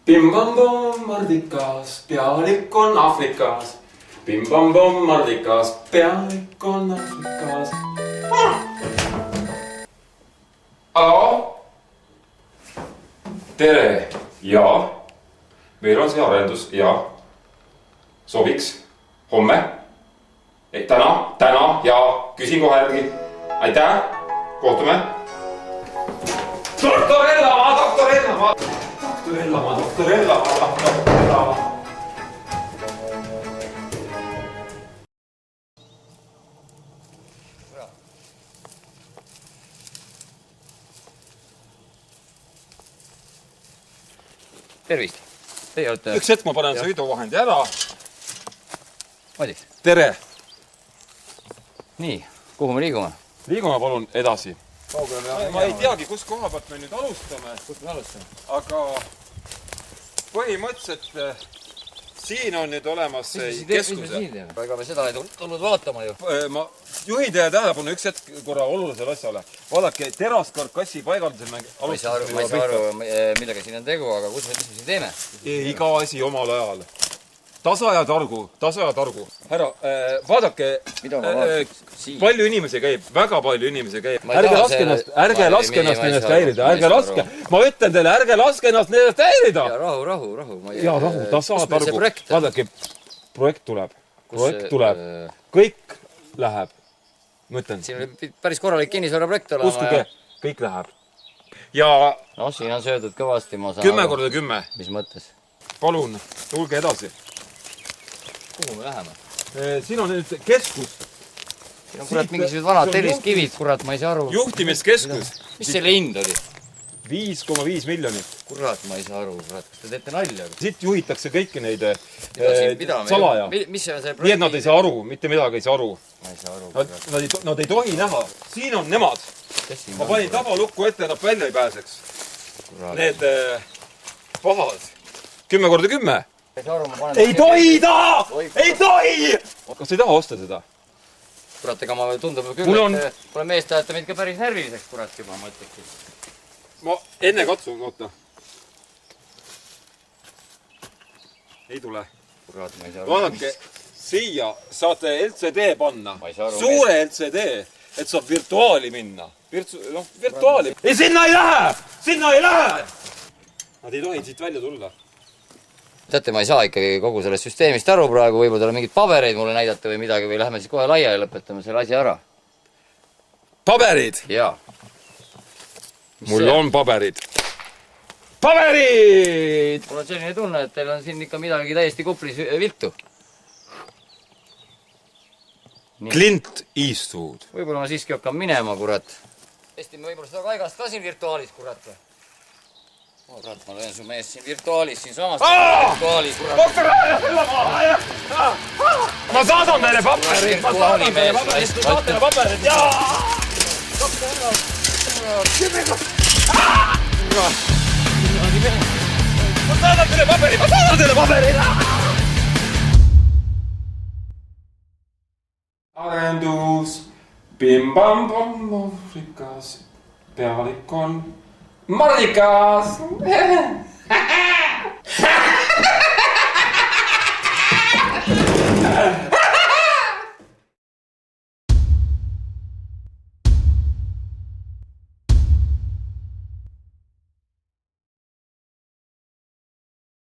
Bim-bam-bom, Mardikas, pealik on Afrikas. Bim-bam-bom, Mardikas, pealik on Afrikas. Hallo? Tere! Jaa. Meil on see arendus, jaa. Sobiks. Homme. Täna, jaa. Küsin kohe järgi. Aitäh. Kohtume. Doktorella. Tervist! Teie olete... Üks hetk ma panen sõiduvahendi ära. Madis. Tere! Nii, kuhu me liigume? Liigume palun edasi. Ma ei teagi, kus koha pealt me nüüd alustame. Kus me alustame? Aga põhimõtteliselt siin on nüüd olemas keskuse. Ega me seda ei tulnud vaatama ju. Ma juhin teie tähelepanu üks hetk korra olulisele asjale. Vaadake, teraskarkassi paigaldusel me Ma ei saa aru, millega siin on tegu, aga mis me siin teeme? Iga asi omal ajal. Tasa ja targu. Härra, vaadake, palju inimesi käib, väga palju inimesi käib. Ärge laske ennast häirida, ärge laske. Ma ütlen teile, ärge laske ennast häirida. Ja rahu. Ja rahu, tasa ja targu. Vaadake, projekt tuleb. Kõik läheb. Mõtlen. Siin oli päris korralik kinnisvaraprojekt olema. Uskuge, kõik läheb. Ja... No, siin on söödud kõvasti, ma saan 10x10. Mis mõttes? Palun, tulge edasi. Kuhu me läheme? Siin on nüüd keskus. Siin on kurat mingisugused vanad telliskivid, kurat, ma ei saa aru. Juhtimiskeskus. Mis selle hind oli? 5,5 miljonit. Kurat, ma ei saa aru, kurat. Kas te teete nalja? Siit juhitakse kõiki neid salaja. Mis see on see nii, et nad ei saa aru, mitte midagi ei saa aru. Ma ei saa aru. Nad ei tohi näha. Siin on nemad. Ma panin tabalukku ette, nad välja ei pääseks. Need pahad. 10x10. Ei tohi ta! Ei tohi! Kas ei taha osta seda? Kurat, ega ma tundub küll, et pole meest ajata meid ka päris närviliseks, kurat, juba ma ütleks. Ma enne katsun, oota. Ei tule. Kurat, ma ei saa aru. Vaadake, siia saate LCD panna. Suure LCD, et saab virtuaali minna. Virtuaali. Ei, sinna ei lähe! Sinna ei lähe! Nad ei tohi siit välja tulla. Teate, ma ei saa ikkagi kogu sellest süsteemist aru praegu, võib-olla teile mingid pabereid mulle näidata või midagi, või lähme siis kohe laia ja lõpetame selle asja ära. Paberid? Jaa. Mul on paberid. Paberid! Mul on selline tunne, et teil on siin ikka midagi täiesti kuplis viltu. Clint Eastwood. Võib-olla ma siiski hakkan minema, kurat. Testime võib-olla seda kaigast ka siin virtuaalis, kurat. Kurat, ma löön su mees siin virtuaalis, siin samas virtuaalis, kurat. Doktor! Ma saadan teile paberid! Ma saadan teile paberid! Jaa! Doktor! Ma saadan teile paberid! Arendus. Bim-bam-bom, Afrikas. Pealik on Mardikas!